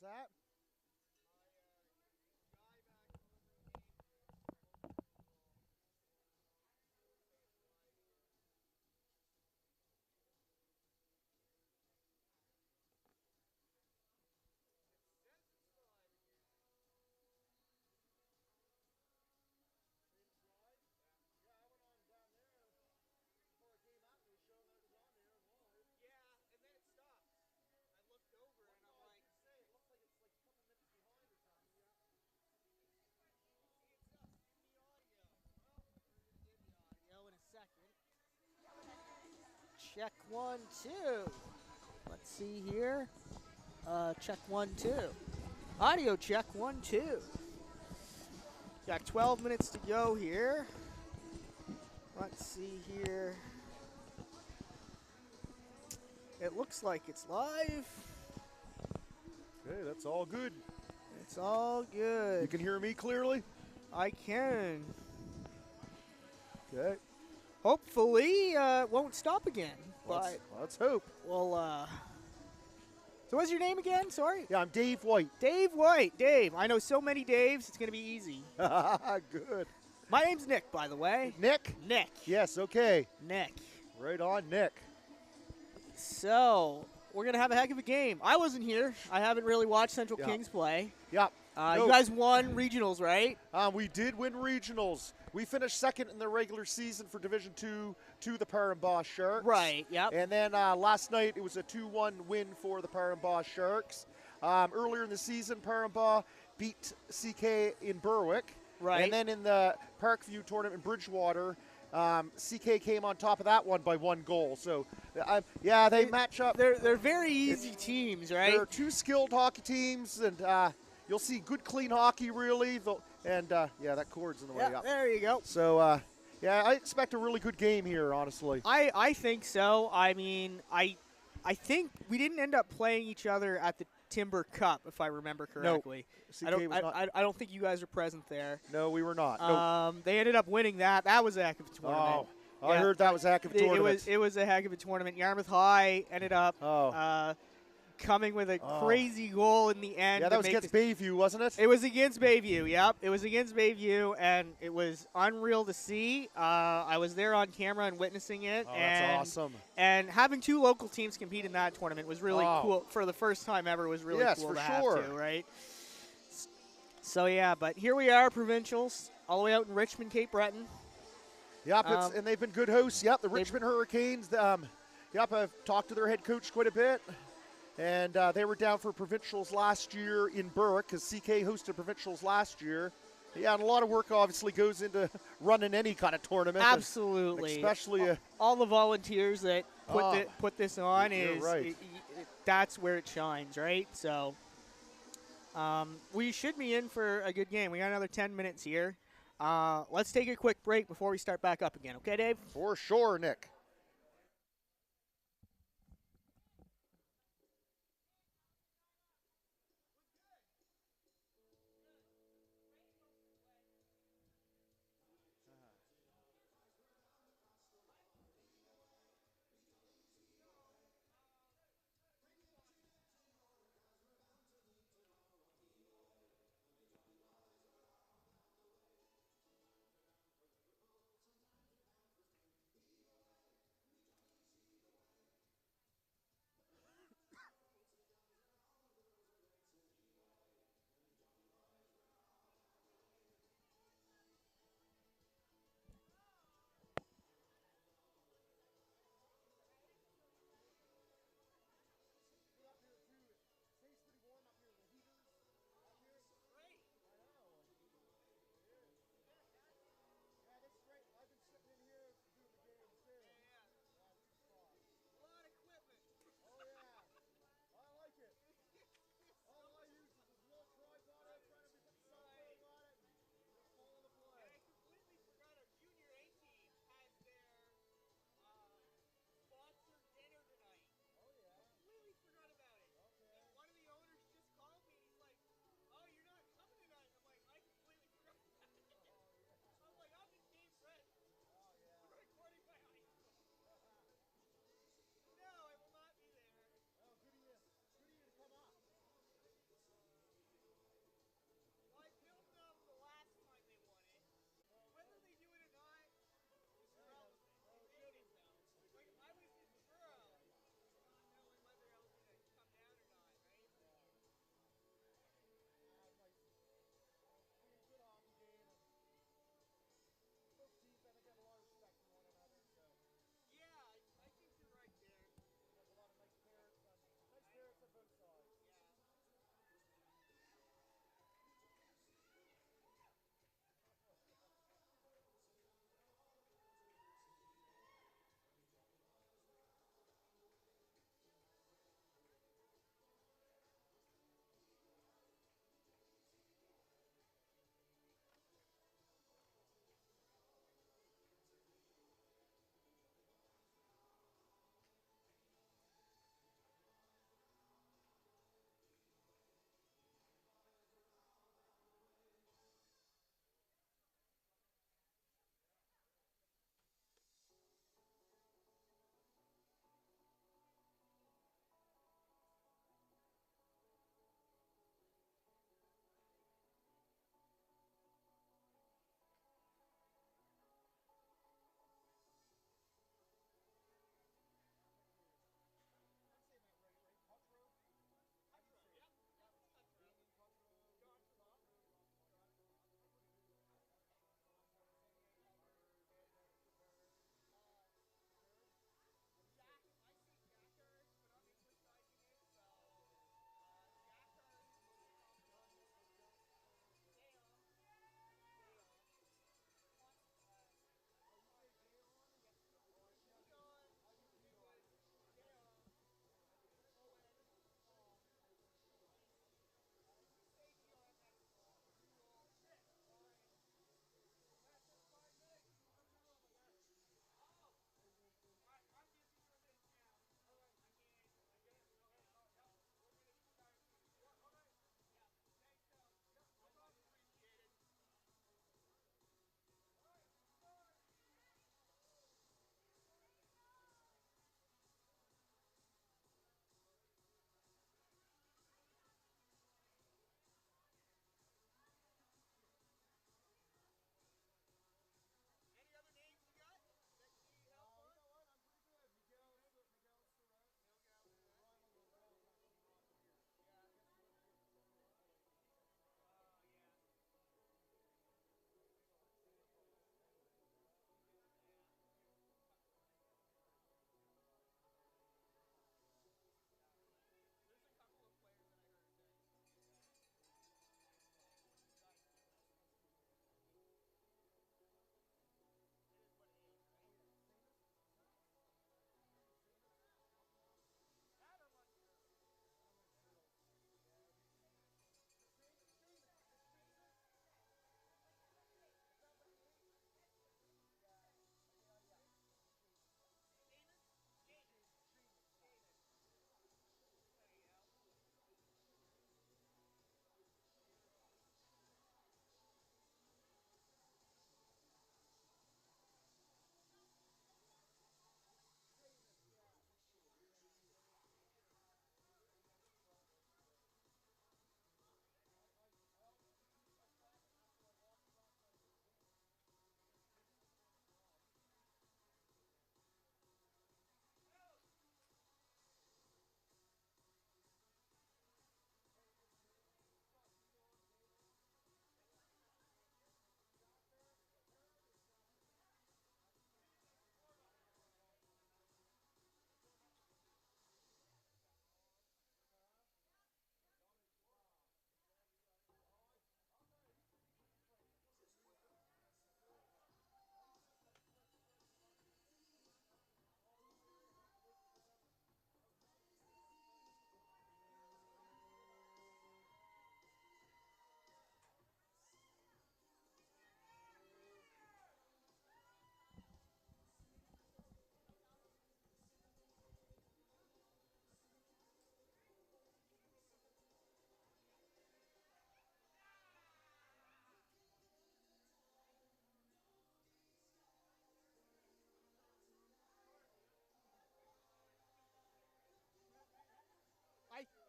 that? Check 1, 2. Let's see here. Check 1, 2. Audio check 1, 2. Got 12 minutes to go here. Let's see here. It looks like it's live. Okay, that's all good. It's all good. You can hear me clearly? I can. Okay. Hopefully, won't stop again. But Let's hope. well, so what's your name again? Sorry. Yeah, I'm Dave White. Dave White. Dave. I know so many Daves. It's gonna be easy. Good. My name's Nick, by the way. Nick? Nick. Yes, okay. Nick. Right on, Nick. So we're gonna have a heck of a game. I wasn't here. I haven't really watched Central Yeah. Kings play. Yep. You guys won regionals, right? We did win regionals. We finished second in the regular season for Division II to the Par-en-Bas Sharks. Right, yep. And then last night it was a 2-1 win for the Par-en-Bas Sharks. Earlier in the season, Par-en-Bas beat CK in Berwick. Right. And then in the Parkview tournament in Bridgewater, CK came on top of that one by 1 goal. So, yeah, they match up. They're very easy teams, right? They're 2 skilled hockey teams, and you'll see good, clean hockey, really. And, yeah, that cord's in the way. Yeah, there you go. So, yeah, I expect a really good game here, honestly. I think so. I mean, I think we didn't end up playing each other at the Timber Cup, if I remember correctly. CK I don't think you guys were present there. No, we were not. They ended up winning that. That was a heck of a tournament. Oh, I heard that was a heck of a tournament. It was a heck of a tournament. Yarmouth High ended up coming with a crazy goal in the end. Yeah, that was against Bayview, wasn't it? It was against Bayview, yep. It was against Bayview, and it was unreal to see. I was there on camera and witnessing it. Oh, that's awesome. And having 2 local teams compete in that tournament was really cool. For the first time ever, was really cool to have to, right? So, yeah, but here we are, Provincials, all the way out in Richmond, Cape Breton. Yep, and they've been good hosts. Yep, the Richmond Hurricanes. Yep, I've talked to their head coach quite a bit. And they were down for Provincials last year in Berwick because CK hosted Provincials last year. Yeah, and a lot of work obviously goes into running any kind of tournament. Absolutely. Especially all the volunteers that put this on that's where it shines, right? So we should be in for a good game. We got another 10 minutes here. Let's take a quick break before we start back up again. Okay, Dave? For sure, Nick.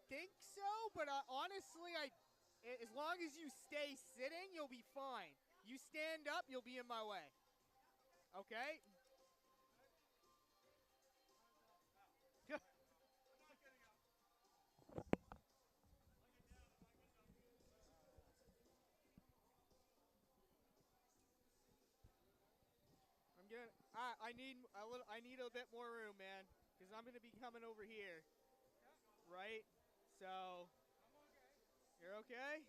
think so, but honestly, as long as you stay sitting, you'll be fine. You stand up, you'll be in my way. Okay? I need a bit more room, man, because I'm gonna be coming over here, right? So, you're okay?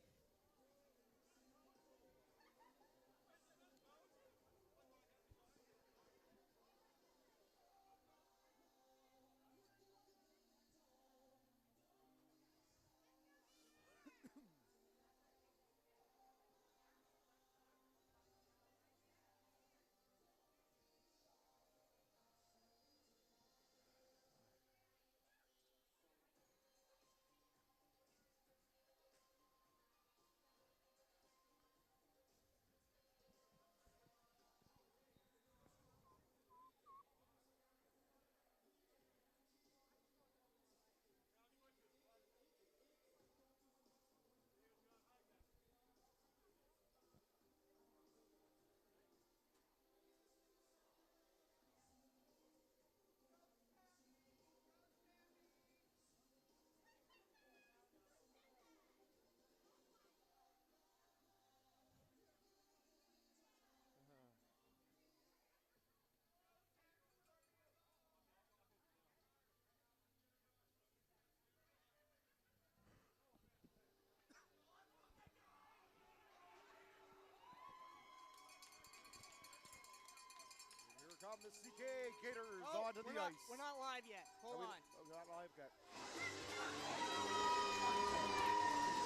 Come the CK Gators onto the ice. We're not live yet. Hold on. We're not live yet.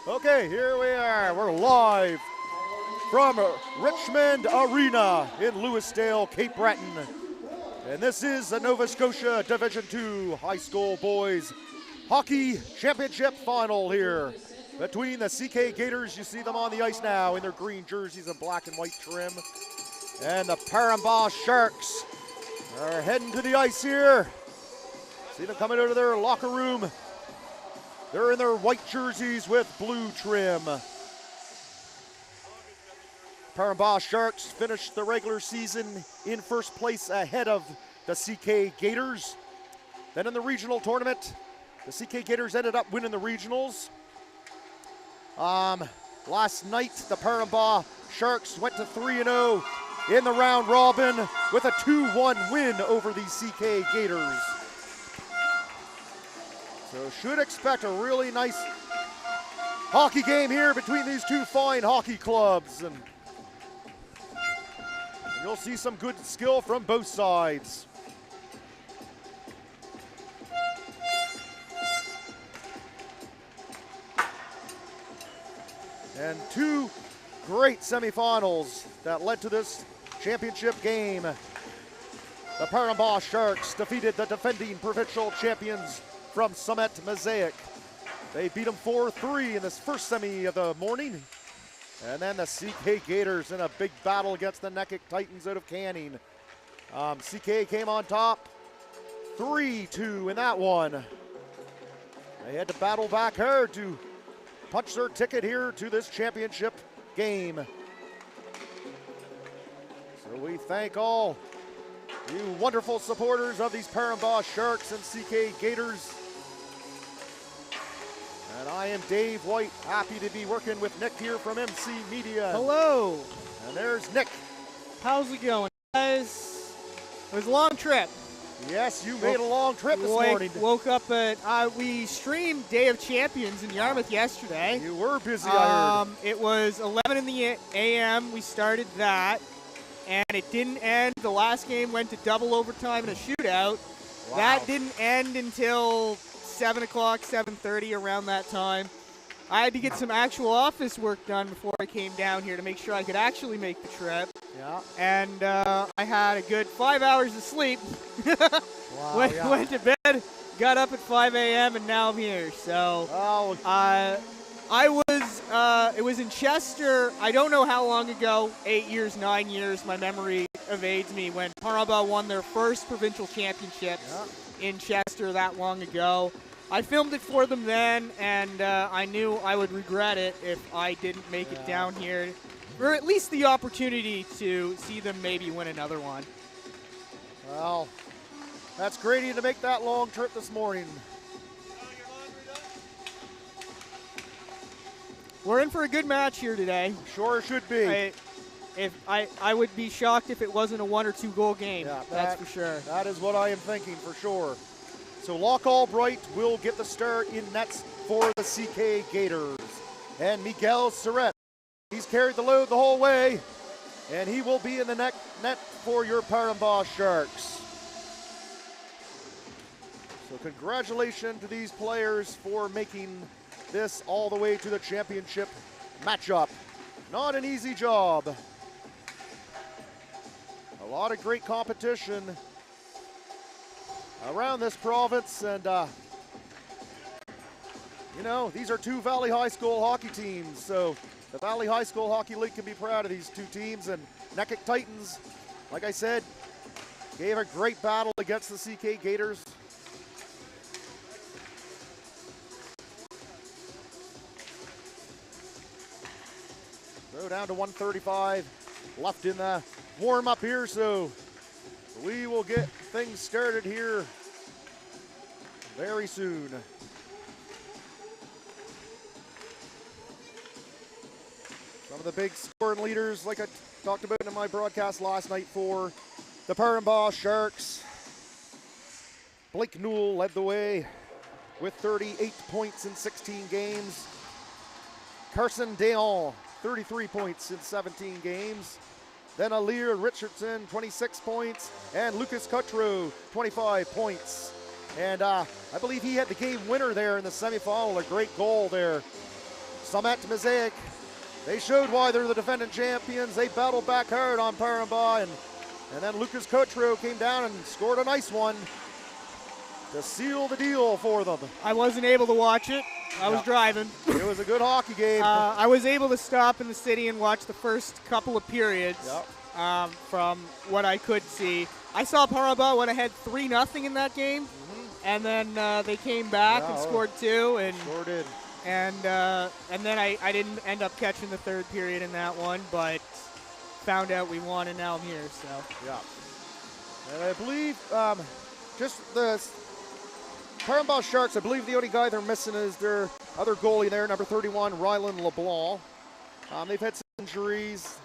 Okay, here we are. We're live from Richmond Arena in Lewisdale, Cape Breton. And this is the Nova Scotia Division II High School Boys Hockey Championship Final here between the CK Gators. You see them on the ice now in their green jerseys and black and white trim. And the Par-en-Bas Sharks are heading to the ice here. See them coming out of their locker room. They're in their white jerseys with blue trim. Par-en-Bas Sharks finished the regular season in first place ahead of the CK Gators. Then in the regional tournament, the CK Gators ended up winning the regionals. Last night, the Par-en-Bas Sharks went to 3-0 in the round robin with a 2-1 win over the CK Gators. So should expect a really nice hockey game here between these two fine hockey clubs. And you'll see some good skill from both sides. And two great semifinals that led to this championship game. The Par-en-Bas Sharks defeated the defending provincial champions from Summit Mosaic. They beat them 4-3 in this first semi of the morning. And then the CK Gators in a big battle against the Neckik Titans out of Canning. CK came on top 3-2 in that one. They had to battle back hard to punch their ticket here to this championship game. So we thank all you wonderful supporters of these Par-en-Bas Sharks and CK Gators. And I am Dave White, happy to be working with Nick here from MC Media. Hello. And there's Nick. How's it going, guys? It was a long trip. Yes, you made a long trip this morning. Woke up at, we streamed Day of Champions in Yarmouth yesterday. You were busy, I heard. It was 11 in the a.m. We started that, and it didn't end. The last game went to double overtime and a shootout. Wow. That didn't end until 7 o'clock, 7:30, around that time. I had to get some actual office work done before I came down here to make sure I could actually make the trip. Yeah. And I had a good 5 hours of sleep. Wow, went to bed, got up at 5 a.m., and now I'm here. So it was in Chester. I don't know how long ago, 8 years, 9 years, my memory evades me, when Par-en-Bas won their first provincial championship in Chester that long ago. I filmed it for them then, and I knew I would regret it if I didn't make it down here, or at least the opportunity to see them maybe win another one. Well, that's Grady to make that long trip this morning. We're in for a good match here today. Sure should be. I would be shocked if it wasn't a 1 or 2 goal game. Yeah, that's for sure. That is what I am thinking for sure. So Locke Albright will get the start in nets for the CK Gators. And Miguel Surrett, he's carried the load the whole way, and he will be in the net for your Par-en-Bas Sharks. So congratulations to these players for making this all the way to the championship matchup. Not an easy job. A lot of great competition around this province, and you know, these are 2 Valley High School hockey teams, so the Valley High School Hockey League can be proud of these 2 teams. And Nekik Titans, like I said, gave a great battle against the CK Gators. So down to 1:35 left in the warm-up here, so we will get things started here very soon. Some of the big scoring leaders, like I talked about in my broadcast last night for the Par-en-Bas Sharks. Blake Newell led the way with 38 points in 16 games. Carson Deon, 33 points in 17 games. Then Alir Richardson, 26 points, and Lucas Cutro, 25 points. And I believe he had the game winner there in the semifinal, a great goal there. Samet Mosaic, they showed why they're the defending champions. They battled back hard on Par-en-Bas, and then Lucas Cutro came down and scored a nice one to seal the deal for them. I wasn't able to watch it. I was driving. It was a good hockey game. I was able to stop in the city and watch the first couple of periods. From what I could see. I saw Par-en-Bas went ahead 3-0 in that game, and then they came back and scored 2. And sure did. And then I didn't end up catching the third period in that one, but found out we won, and now I'm here. So and I believe just the Par-en-Bas Sharks, I believe the only guy they're missing is their other goalie there, number 31, Rylan LeBlanc. They've had some injuries,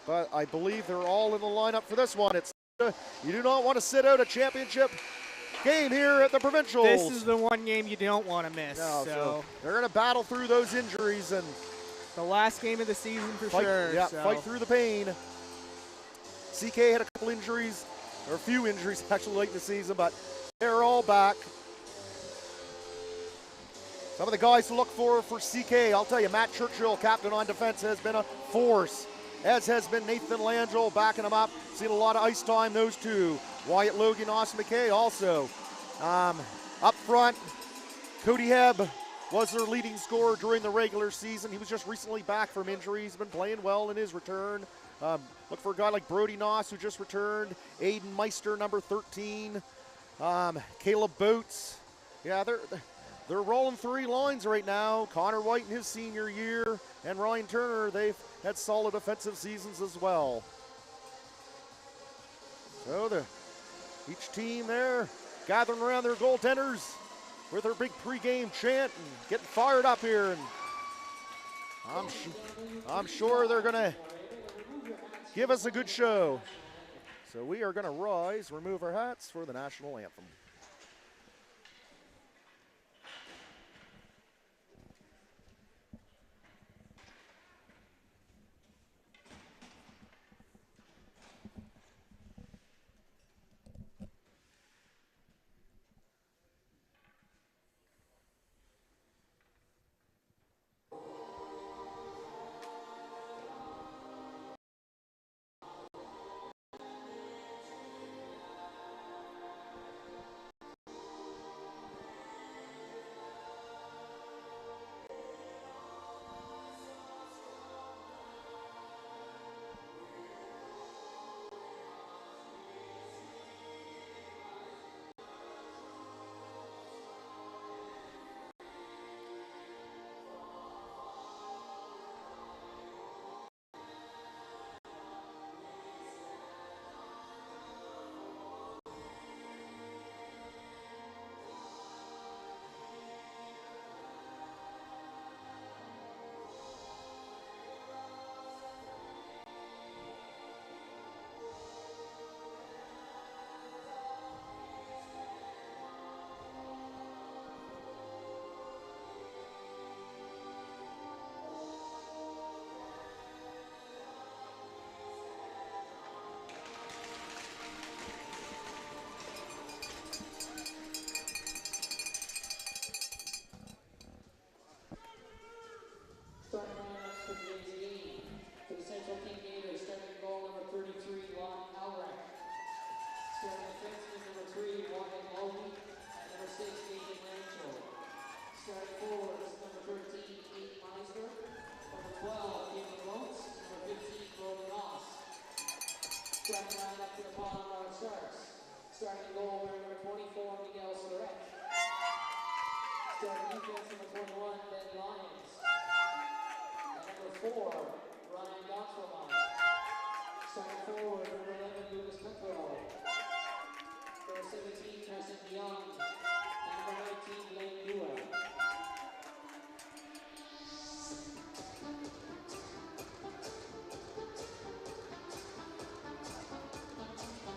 but I believe they're all in the lineup for this one. It's you do not want to sit out a championship game here at the Provincials. This is the one game you don't want to miss. No, so they're going to battle through those injuries, and the last game of the season for sure. Yeah, so. fight through the pain. CK had a couple injuries, or a few injuries actually late in the season, but they're all back. Some of the guys to look for CK, I'll tell you, Matt Churchill, captain on defense, has been a force, as has been Nathan Langell backing him up. Seen a lot of ice time, those two. Wyatt Logan, Austin McKay also. Up front, Cody Hebb was their leading scorer during the regular season. He was just recently back from injury. He's been playing well in his return. Look for a guy like Brody Noss, who just returned. Aiden Meister, number 13. Caleb Boats. Yeah, they're rolling 3 lines right now. Connor White in his senior year, and Ryan Turner, they've had solid offensive seasons as well. So each team there gathering around their goaltenders with their big pregame chant and getting fired up here. And I'm sure they're going to give us a good show. So we are going to rise, remove our hats for the national anthem.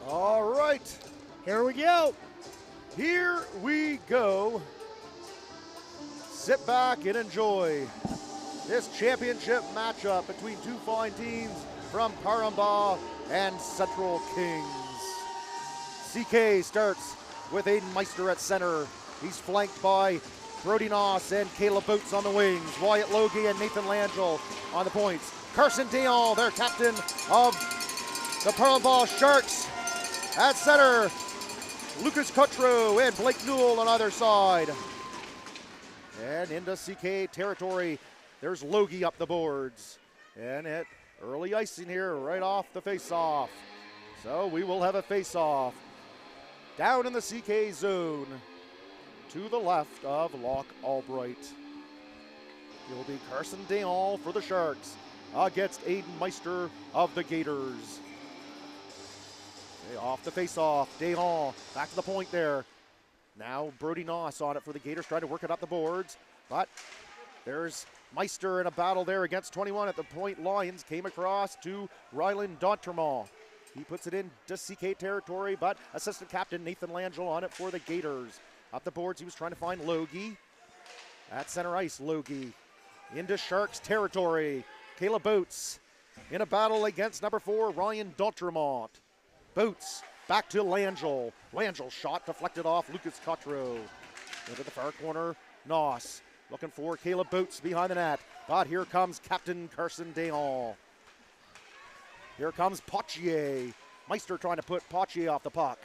All right. Here we go. Here we go. Sit back and enjoy this championship matchup between two fine teams from Par-en-Bas and Central Kings. CK starts with Aiden Meister at center. He's flanked by Brody Noss and Caleb Boots on the wings. Wyatt Logie and Nathan Langell on the points. Carson Dion, their captain of the Par-en-Bas Sharks, at center. Lucas Cotreau and Blake Newell on either side. And into CK territory, there's Logie up the boards. And at early icing here right off the face-off. So we will have a face-off down in the CK zone to the left of Loch Albright. It will be Carson Dion for the Sharks against Aiden Meister of the Gators. Okay, off the face-off, Dion back to the point there. Now Brody Noss on it for the Gators, trying to work it up the boards. But there's Meister in a battle there against 21 at the point. Lions came across to Ryland D'Entremont. He puts it into CK territory, but assistant captain Nathan Langell on it for the Gators. Up the boards, he was trying to find Logie. At center ice, Logie into Sharks territory. Caleb Boots in a battle against number 4, Ryan D'Entremont. Boots back to Langell. Langell shot deflected off Lucas Cotreau. Into the far corner, Noss looking for Caleb Boots behind the net. But here comes Captain Carson Dion. Here comes Potier. Meister trying to put Potier off the puck.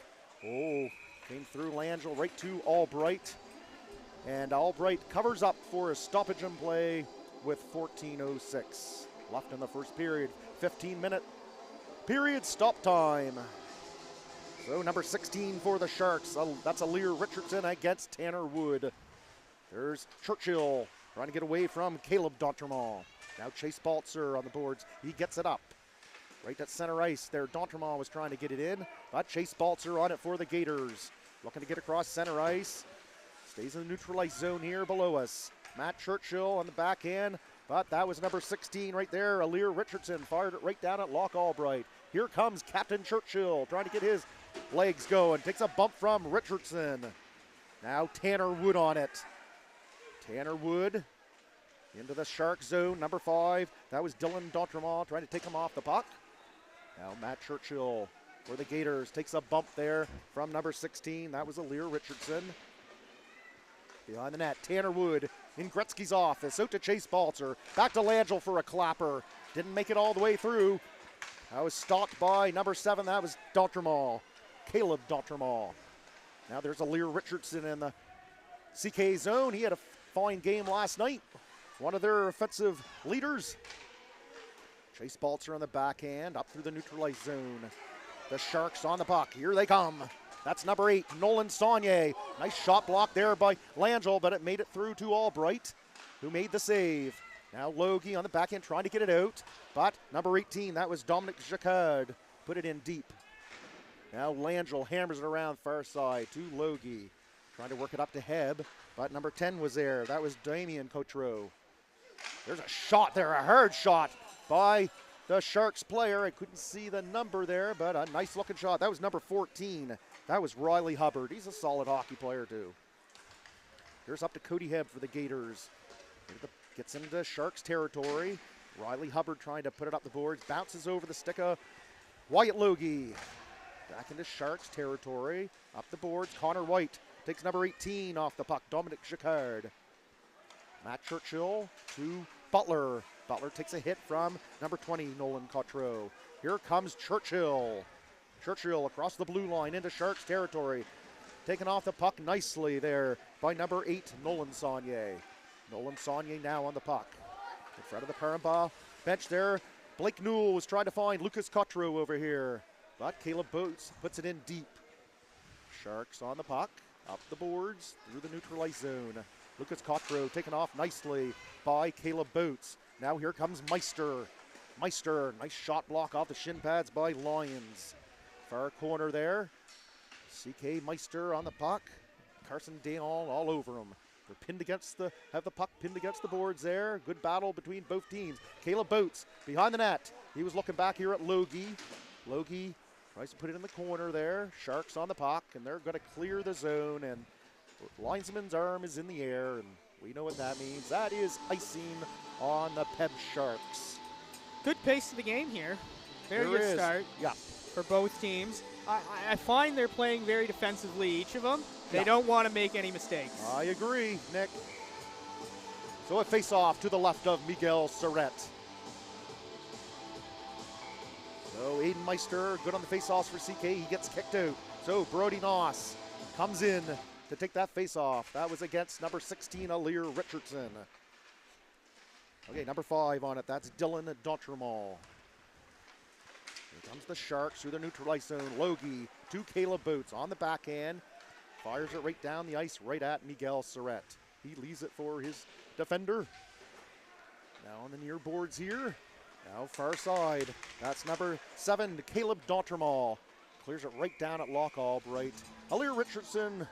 Oh, came through Langell right to Albright. And Albright covers up for a stoppage in play with 14:06 left in the first period. 15-minute period stop time. So number 16 for the Sharks. That's Alir Richardson against Tanner Wood. There's Churchill trying to get away from Caleb D'Entremont. Now Chase Baltzer on the boards. He gets it up. Right at center ice there. D'Entremont was trying to get it in, but Chase Baltzer on it for the Gators. Looking to get across center ice. Stays in the neutralized zone here below us. Matt Churchill on the backhand, but that was number 16 right there. Alir Richardson fired it right down at Loch Albright. Here comes Captain Churchill trying to get his legs going. Takes a bump from Richardson. Now Tanner Wood on it. Tanner Wood into the Shark zone, number 5. That was Dylan D'Entremont trying to take him off the puck. Now Matt Churchill for the Gators takes a bump there from number 16. That was Alir Richardson. Behind the net, Tanner Wood in Gretzky's office. Out to Chase Baltzer. Back to Langell for a clapper. Didn't make it all the way through. That was stopped by number 7. That was D'Entremont. Caleb D'Entremont. Now there's Alir Richardson in the CK zone. He had a fine game last night. One of their offensive leaders. Chase Baltzer on the backhand, up through the neutralized zone. The Sharks on the puck. Here they come. That's number 8, Nolan Saunier. Nice shot block there by Langell, but it made it through to Albright, who made the save. Now Logie on the backhand trying to get it out, but number 18, that was Dominic Jacquard, put it in deep. Now Langell hammers it around far side to Logie, trying to work it up to Heb, but number 10 was there. That was Damien Cotreau. There's a shot there, a hard shot by the Sharks player. I couldn't see the number there, but a nice looking shot. That was number 14. That was Riley Hubbard. He's a solid hockey player too. Here's up to Cody Heb for the Gators. Gets into Sharks territory. Riley Hubbard trying to put it up the boards. Bounces over the stick of Wyatt Logie. Back into Sharks territory. Up the boards. Connor White takes number 18 off the puck. Dominic Jacquard. Matt Churchill to Butler. Butler takes a hit from number 20, Nolan Cotreau. Here comes Churchill. Churchill across the blue line into Sharks territory. taking off the puck nicely there by number 8, Nolan Saunier. Nolan Saunier now on the puck. In front of the Par-en-Bas bench there. Blake Newell was trying to find Lucas Cotreau over here, but Caleb Boats puts it in deep. Sharks on the puck, up the boards, through the neutral ice zone. Lucas Cotreau taken off nicely by Caleb Boats. Now here comes Meister. Meister, nice shot block off the shin pads by Lyons. Far corner there. CK Meister on the puck. Carson Dayon all over him. They're pinned against have the puck pinned against the boards there. Good battle between both teams. Caleb Boats behind the net. He was looking back here at Logie. Logie tries to put it in the corner there. Sharks on the puck, and they're going to clear the zone, and linesman's arm is in the air, and we know what that means. That is icing on the Peb Sharks. Good pace of the game here. Very good start for both teams. I find they're playing very defensively, each of them. They don't want to make any mistakes. I agree, Nick. So a face-off to the left of Miguel Surrett. So Aiden Meister, good on the face-offs for CK. He gets kicked out. So Brody Noss comes in to take that face-off. That was against number 16, Alir Richardson. Okay, number 5 on it. That's Dylan D'Entremont. Here comes the Sharks through the neutral ice zone. Logie to Caleb Boats on the backhand. Fires it right down the ice, right at Miguel Surrett. He leaves it for his defender. Now on the near boards here. Now far side. That's number 7, Caleb D'Entremont. Clears it right down at Loch Albright. Alir Richardson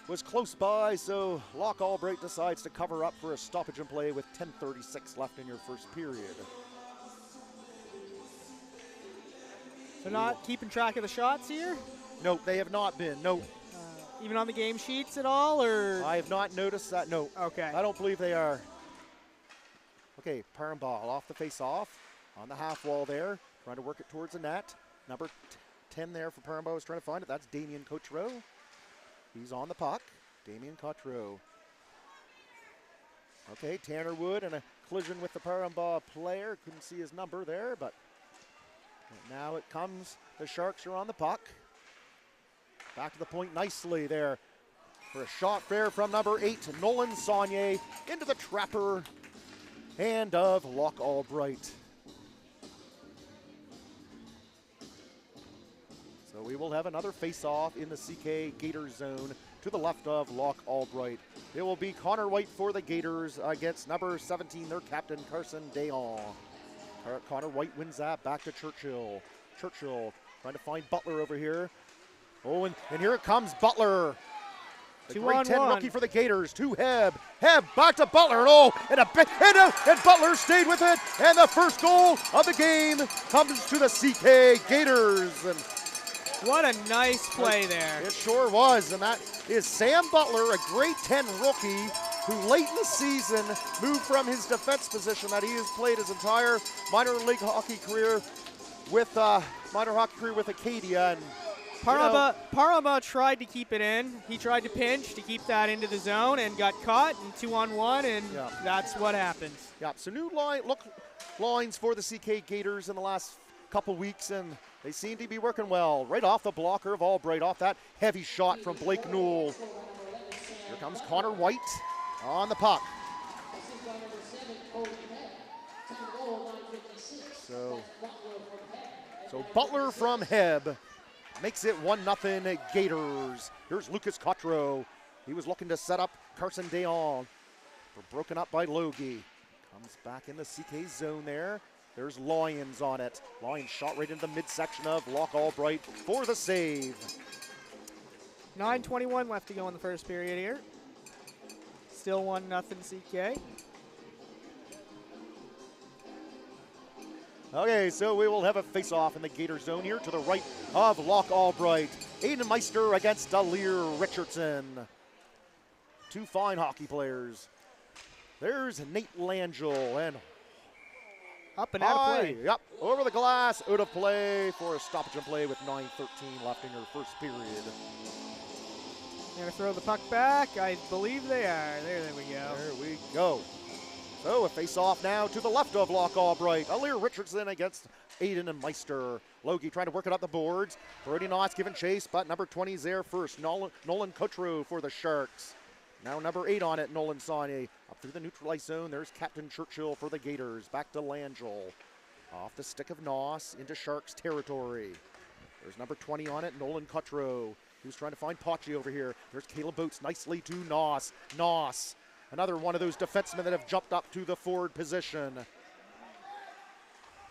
was close by, so Loch Albright decides to cover up for a stoppage in play with 10:36 left in your first period. So not keeping track of the shots here? No, they have not been. No. Even on the game sheets at all, or? I have not noticed that. No. Okay. I don't believe they are. Okay, Par-en-Bas off the face-off on the half wall there, trying to work it towards the net. Number 10 there for Par-en-Bas is trying to find it. That's Damien Cotreau. He's on the puck. Damien Cotreau. Okay, Tanner Wood and a collision with the Par-en-Bas player. Couldn't see his number there, but now it comes. The Sharks are on the puck. Back to the point nicely there for a shot fair from number 8, Nolan Saunier, into the trapper hand of Loch Albright. So we will have another face-off in the CK Gators zone to the left of Loch Albright. It will be Connor White for the Gators against number 17, their captain, Carson Dayon. Connor White wins that back to Churchill. Churchill trying to find Butler over here. Oh, and here it comes, Butler. The grade 10 rookie for the Gators to Heb. Heb back to Butler. And Butler stayed with it. And the first goal of the game comes to the CK Gators. And what a nice play there. It sure was. And that is Sam Butler, a grade 10 rookie who late in the season moved from his defense position that he has played his entire minor league hockey career with Acadia. And Par-en-Bas tried to keep it in. He tried to pinch to keep that into the zone and got caught in 2-on-1, and that's what happens. Yeah, so new lines for the CK Gators in the last couple weeks, and they seem to be working well. Right off the blocker of Albright, off that heavy shot from Blake Newell. Here comes Connor White on the puck. So Butler from Heb makes it 1-0 Gators. Here's Lucas Cotreau. He was looking to set up Carson Dayon. Broken up by Logie. Comes back in the CK zone there. There's Lyons on it. Lyons shot right into the midsection of Loch Albright for the save. 9:21 left to go in the first period here. Still 1-0 CK. Okay, so we will have a face-off in the Gator zone here to the right of Loch Albright. Aiden Meister against Alir Richardson. Two fine hockey players. There's Nate Langell and up and out of play. Yep, over the glass, out of play for a stoppage and play with 9:13 left in your first period. They're going to throw the puck back. I believe they are. There we go. There we go. So a face-off now to the left of Loch Albright. Alir Richardson against Aiden and Meister. Logie trying to work it up the boards. Brody Knotts giving chase, but number 20 is there first. Nolan Cotreau for the Sharks. Now number 8 on it, Nolan Saunier. Up through the neutral ice zone, there's Captain Churchill for the Gators. Back to Langell. Off the stick of Noss into Sharks territory. There's number 20 on it, Nolan Cotreau. Who's trying to find Pachi over here. There's Caleb Boots nicely to Noss. Noss, another one of those defensemen that have jumped up to the forward position.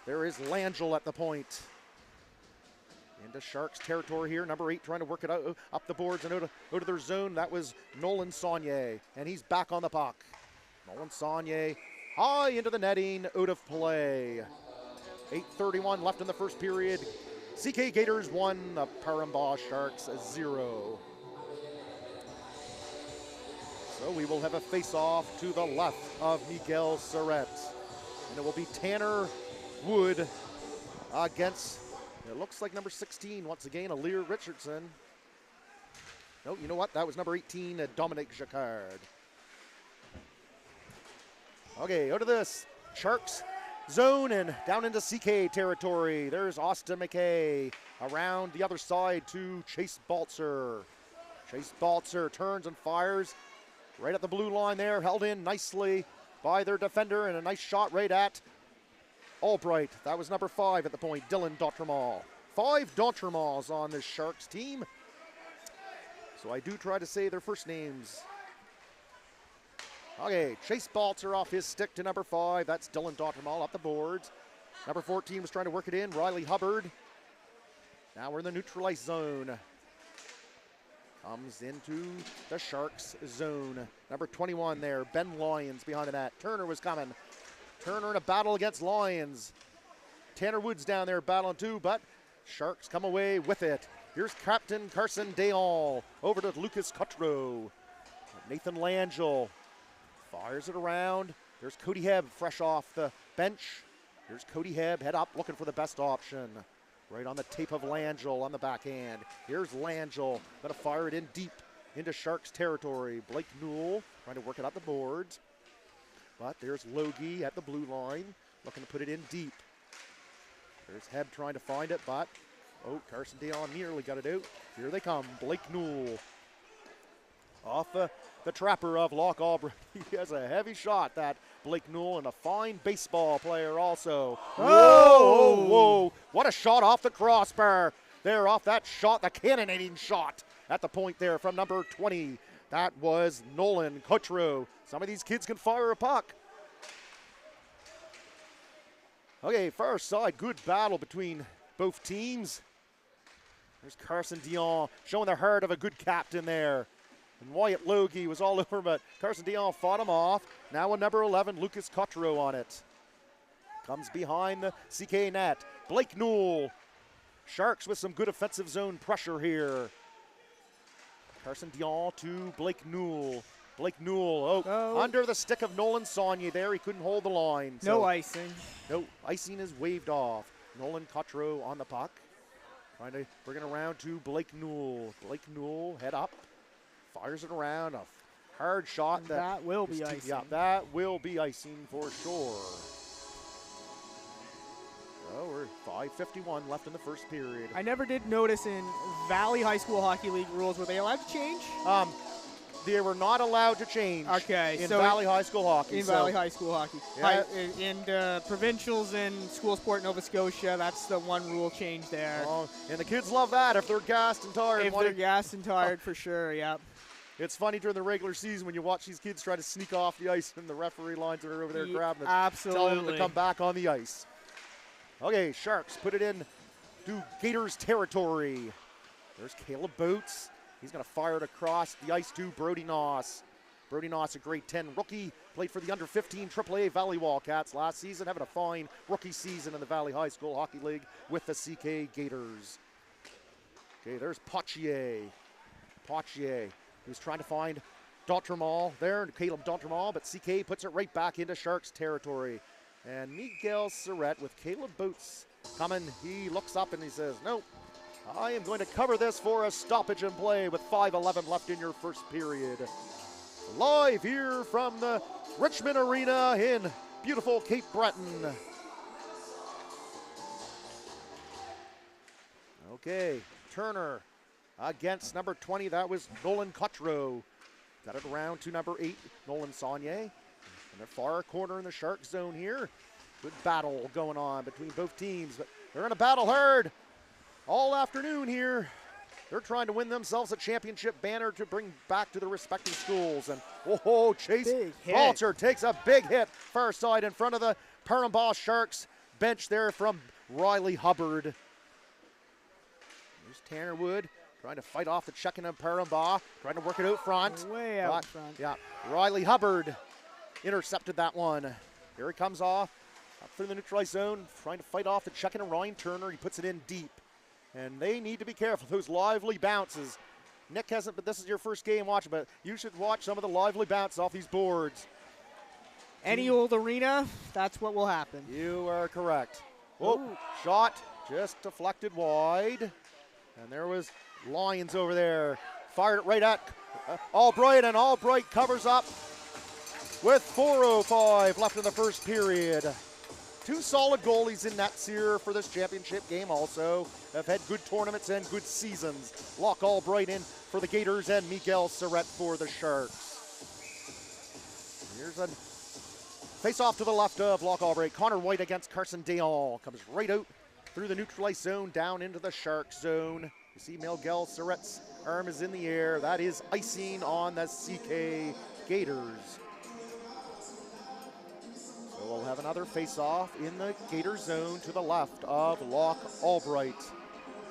There is Langell at the point. Into Sharks territory here. Number 8 trying to work it out up the boards and out of their zone. That was Nolan Saunier, and he's back on the puck. Nolan Saunier high into the netting, out of play. 8:31 left in the first period. CK Gators 1, the Par-en-Bas Sharks 0. So we will have a face-off to the left of Miguel Surrett. And it will be Tanner Wood against, it looks like number 16, once again, Alir Richardson. No, you know what? That was number 18, Dominic Jacquard. Okay, out of this Sharks zone and down into CK territory. There's Austin McKay around the other side to Chase Baltzer. Chase Baltzer turns and fires right at the blue line there, held in nicely by their defender, and a nice shot right at Albright. That was number 5 at the point, Dylan D'Entremont. 5 D'Entremonts on this Sharks team. So I do try to say their first names. Okay, Chase Baltzer off his stick to number 5. That's Dylan D'Entremont up the boards. Number 14 was trying to work it in, Riley Hubbard. Now we're in the neutral ice zone. Comes into the Sharks zone. Number 21 there, Ben Lyons behind the net. Turner was coming. Turner in a battle against Lyons. Tanner Woods down there battling too, but Sharks come away with it. Here's Captain Carson Dayon over to Lucas Cotreau. Nathan Langell fires it around. There's Cody Hebb fresh off the bench. Here's Cody Hebb, head up, looking for the best option. Right on the tape of Langell on the backhand. Here's Langell, gonna fire it in deep into Sharks territory. Blake Newell trying to work it up the boards. But there's Logie at the blue line, looking to put it in deep. There's Hebb trying to find it, but, oh, Carson Dayon nearly got it out. Here they come, Blake Newell. Off the trapper of Loch Albright. He has a heavy shot, that Blake Newell, and a fine baseball player also. Whoa, whoa, whoa. What a shot off the crossbar. There off that shot, the cannonading shot at the point there from number 20. That was Nolan Cotreau. Some of these kids can fire a puck. Okay, far side, good battle between both teams. There's Carson Dayon showing the heart of a good captain there. And Wyatt Logie was all over, but Carson Dayon fought him off. Now with number 11, Lucas Cotreau on it. Comes behind the CK net. Blake Newell. Sharks with some good offensive zone pressure here. Carson Dayon to Blake Newell. Blake Newell, under the stick of Nolan Saunier there. He couldn't hold the line. No icing. No, icing is waved off. Nolan Cotreau on the puck. Trying to bring it around to Blake Newell. Blake Newell, head up. Fires it around, a hard shot. That will be icing. Yeah, that will be icing for sure. So we're 5:51 left in the first period. I never did notice in Valley High School Hockey League rules, were they allowed to change? They were not allowed to change. Okay, in Valley High School Hockey. In Valley High School Hockey. Yeah. In Provincials and School Sport Nova Scotia, that's the one rule change there. Oh, and the kids love that if they're gassed and tired. If they're gassed and tired, for sure, yep. It's funny during the regular season when you watch these kids try to sneak off the ice and the referee lines are over there grabbing them. Absolutely. Telling them to come back on the ice. Okay, Sharks put it in to Gators territory. There's Caleb Boots. He's going to fire it across the ice to Brody Noss. Brody Noss, a grade 10 rookie, played for the under-15 AAA Valley Wildcats last season, having a fine rookie season in the Valley High School Hockey League with the CK Gators. Okay, there's Pachier. Pachier, who's trying to find D'Entremont there, Caleb D'Entremont, but CK puts it right back into Sharks territory. And Miguel Surrett with Caleb Boots coming. He looks up and he says, nope, I am going to cover this for a stoppage in play with 5:11 left in your first period. live here from the Richmond Arena in beautiful Cape Breton. Okay, Turner against number 20. That was Nolan Cotreau. Got it around to number 8, Nolan Saunier. In the far corner in the Shark zone here. Good battle going on between both teams, but they're going to battle hard all afternoon here. They're trying to win themselves a championship banner to bring back to their respective schools. And Chase Balcher takes a big hit far side in front of the Par-en-Bas Sharks bench there from Riley Hubbard. There's Tanner Wood trying to fight off the check-in of Par-en-Bas, trying to work it out front. Way out front. Yeah, Riley Hubbard intercepted that one. Here he comes off up through the neutralized zone, trying to fight off the check-in of Ryan Turner. He puts it in deep. And they need to be careful, those lively bounces. Nick hasn't, but this is your first game watching, but you should watch some of the lively bounces off these boards. Any old arena, that's what will happen. You are correct. Oh, shot just deflected wide. And there was Lyons over there. Fired it right at Albright, and Albright covers up with 4:05 left in the first period. Two solid goalies in nets here for this championship game also. Have had good tournaments and good seasons. Locke Albright in for the Gators and Miguel Surrett for the Sharks. Here's a face-off to the left of Locke Albright. Connor White against Carson Deon. Comes right out through the neutralized zone down into the Shark zone. You see Miguel Surrett's arm is in the air. That is icing on the CK Gators. So we'll have another face-off in the Gator zone to the left of Locke Albright.